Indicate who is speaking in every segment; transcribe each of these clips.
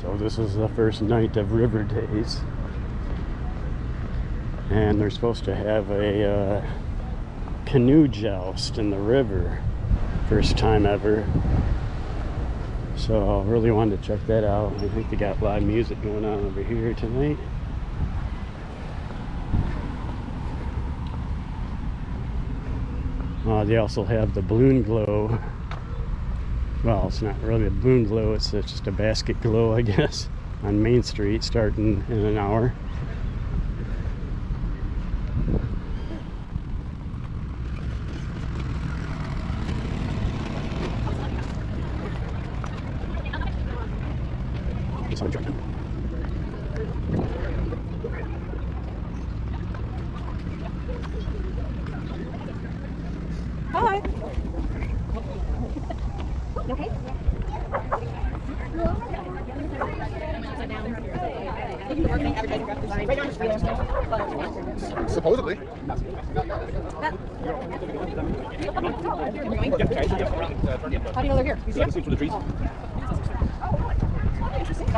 Speaker 1: So this is the first night of Riverdays, and they're supposed to have a canoe joust in the river, first time ever. So I really wanted to check that out. I think they got live music going on over here tonight. They also have the balloon glow. Well, it's not really a balloon glow, it's just a basket glow, I guess, on Mainstreet, starting in an hour.
Speaker 2: Hi. Okay.
Speaker 3: Supposedly.
Speaker 2: How do you know they're here? You see them?
Speaker 3: For the trees.
Speaker 2: Interesting.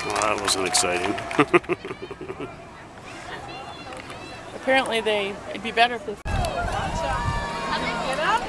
Speaker 1: Well, that wasn't exciting.
Speaker 4: Apparently it'd be better if they... Get up.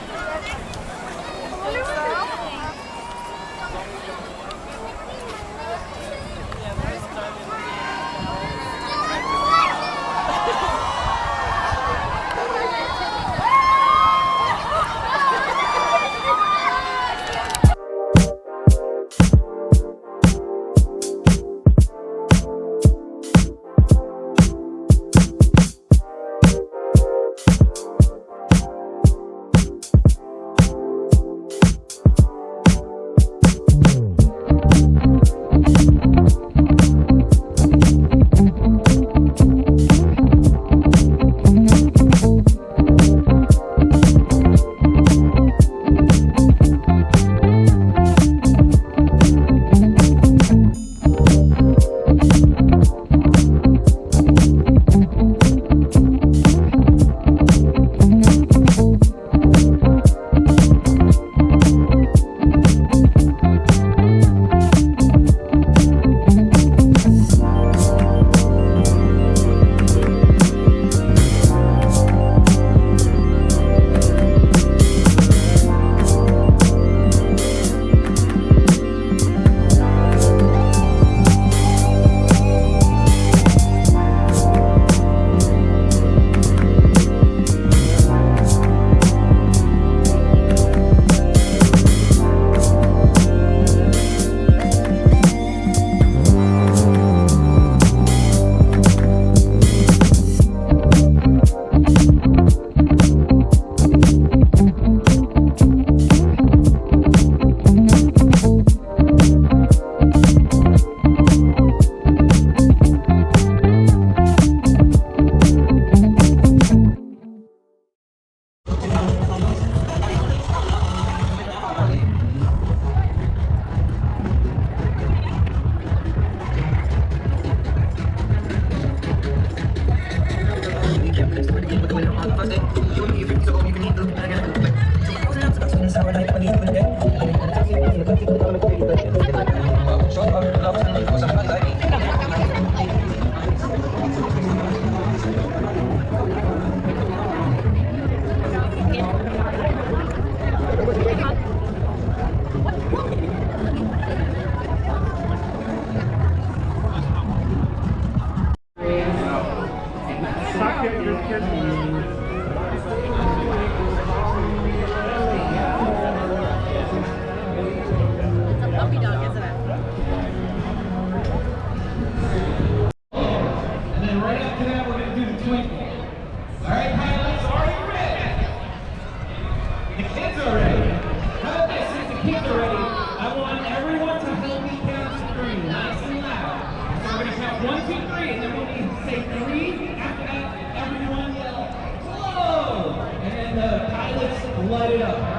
Speaker 3: 1, 2, 3, and then when we say 3, after that, everyone yell, "Whoa!" And then the pilots light it up.